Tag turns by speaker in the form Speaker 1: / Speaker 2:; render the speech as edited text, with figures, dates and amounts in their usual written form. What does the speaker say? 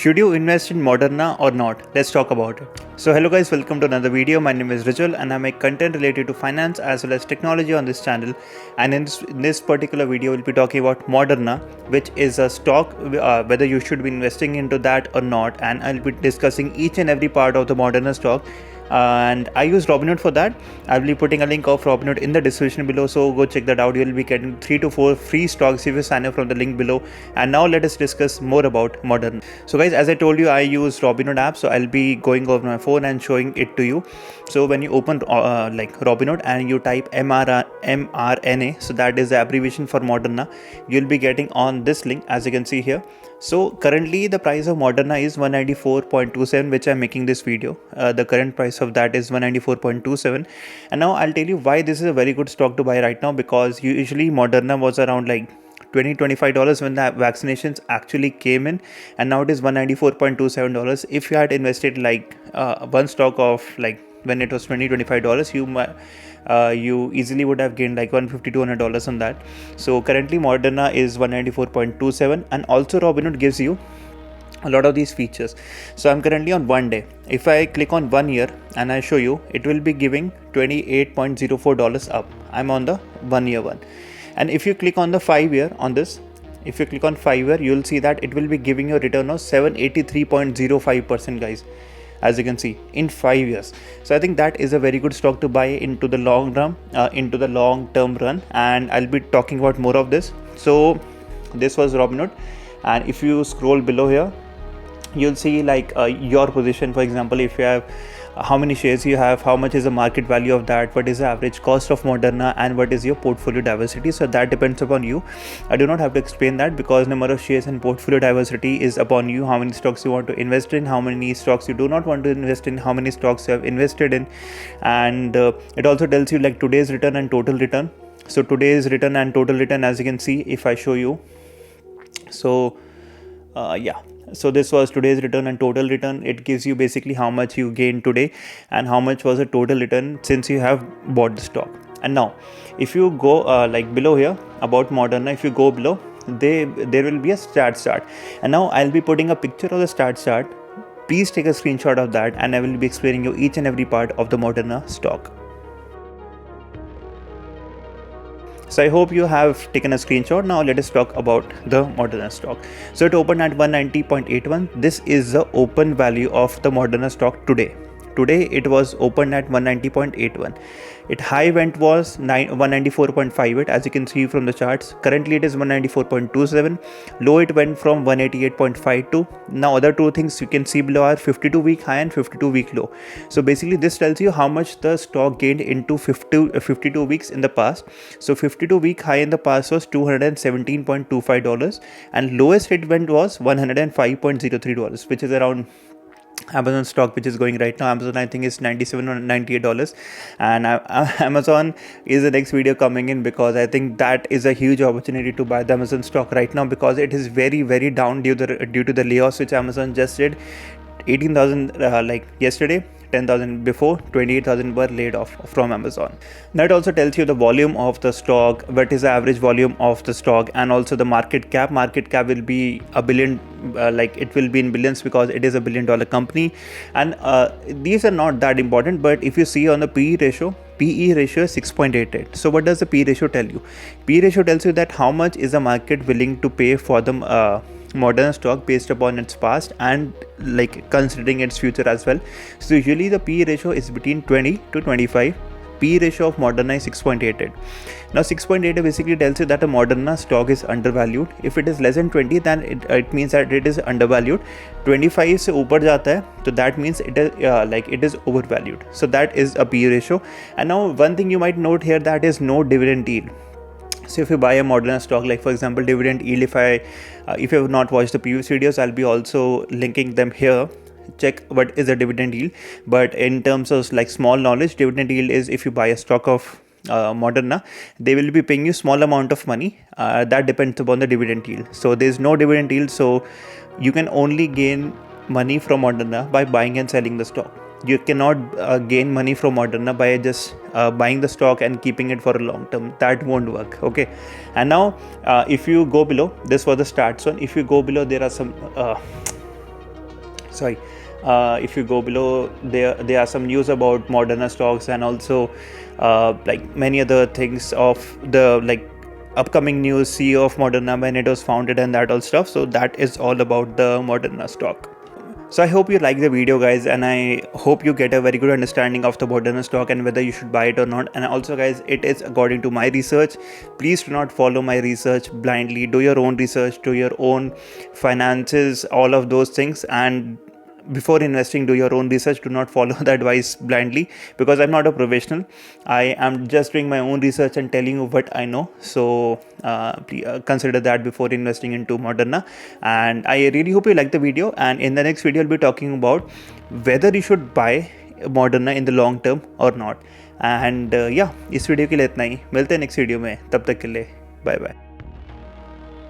Speaker 1: Should you invest in Moderna or not? Let's talk about it. So hello guys, welcome to another video. My name is Rijul and I make content related to finance as well as technology on this channel. And in this particular video, we'll be talking about Moderna, which is a stock, whether you should be investing into that or not. And I'll be discussing each and every part of the Moderna stock. And I use Robinhood for that. I'll be putting a link of Robinhood in the description below, so go check that out. You'll be getting 3 to 4 free stocks if you sign up from the link below. And now let us discuss more about Moderna. So guys, as I told you, I use Robinhood app, so I'll be going over my phone and showing it to you. So when you open like Robinhood and you type mRNA, so that is the abbreviation for Moderna, you'll be getting on this link, as you can see here. So currently the price of Moderna is 194.27, which I'm making this video. The current price of that is 194.27. And now I'll tell you why this is a very good stock to buy right now, because usually Moderna was around like $20-25 when the vaccinations actually came in, and now it is $194.27. If you had invested like one stock of like when it was $20-25, you easily would have gained like $150-200 on that. So currently Moderna is 194.27, and also Robinhood gives you a lot of these features. So I'm currently on 1 day. If I click on 1 year and I show you, it will be giving $28.04 up. I'm on the 1 year one. And if you click on the 5 year on this, if you click on 5 year, you'll see that it will be giving you a return of 783.05%, guys, as you can see, in 5 years. So I think that is a very good stock to buy into the long run, into the long term run. And I'll be talking about more of this. So this was Robinhood, and if you scroll below here, you'll see like your position. For example, if you have how many shares you have, how much is the market value of that, what is the average cost of Moderna, and what is your portfolio diversity. So that depends upon you. I do not have to explain that, because number of shares and portfolio diversity is upon you. How many stocks you want to invest in, how many stocks you do not want to invest in, how many stocks you have invested in. And it also tells you like today's return and total return. So today's return and total return, as you can see, if I show you, so so this was today's return and total return. It gives you basically how much you gained today and how much was the total return since you have bought the stock. And now if you go like below here about Moderna, if you go below, there will be a stats chart, and now I'll be putting a picture of the stats chart. Please take a screenshot of that, and I will be explaining you each and every part of the Moderna stock. So I hope you have taken a screenshot. Now let us talk about the Moderna stock. So it opened at 190.81. This is the open value of the Moderna stock today. Today it was opened at 190.81. It high went was 194.58, as you can see from the charts. Currently it is 194.27. Low it went from 188.52. Now other two things you can see below are 52-week high and 52-week low. So basically this tells you how much the stock gained into 52 weeks in the past. So 52-week high in the past was $217.25, and lowest it went was $105.03, which is around Amazon stock, which is going right now. Amazon I think is $97 or $98, and Amazon is the next video coming in, because I think that is a huge opportunity to buy the Amazon stock right now, because it is very down due to the layoffs which Amazon just did. 18,000 like yesterday, 10,000 before, 28,000 were laid off from Amazon. That also tells you the volume of the stock, what is the average volume of the stock, and also the market cap. Market cap will be a billion, like it will be in billions, because it is a $1 billion company. And these are not that important, but if you see on the PE ratio is 6.88. So what does the PE ratio tell you? PE ratio tells you that how much is the market willing to pay for the Moderna stock based upon its past and like considering its future as well. So usually the PE ratio is between 20 to 25. PE ratio of Moderna is 6.88. Now 6.8 basically tells you that a Moderna stock is undervalued. If it is less than 20, then it means that it is undervalued. 25 se upar jata hai, so that means it is like it is overvalued. So that is a PE ratio. And now one thing you might note here, that is no dividend yield. So if you buy a Moderna stock, like for example dividend yield, if you have not watched the previous videos, I'll be also linking them here. Check what is the dividend yield. But in terms of like small knowledge, dividend yield is if you buy a stock of Moderna, they will be paying you small amount of money. That depends upon the dividend yield. So there is no dividend yield, so you can only gain money from Moderna by buying and selling the stock. You cannot gain money from Moderna by just buying the stock and keeping it for a long term. That won't work. Okay. And now if you go below, this was the stats one. If you go below, there are some sorry, if you go below, there are some news about Moderna stocks, and also like many other things of the like upcoming news, CEO of Moderna, when it was founded, and that all stuff. So that is all about the Moderna stock. So I hope you like the video, guys, and I hope you get a very good understanding of the Moderna stock and whether you should buy it or not. And also, guys, it is according to my research. Please do not follow my research blindly. Do your own research, do your own finances, all of those things, and before investing, do your own research. Do not follow the advice blindly, because I'm not a professional. I am just doing my own research and telling you what I know. So please consider that before investing into Moderna. And I really hope you like the video, and in the next video I'll be talking about whether you should buy Moderna in the long term or not. And yeah, इस video के लिए इतना ही. मिलते हैं next video में. तब तक के लिए बाय बाय.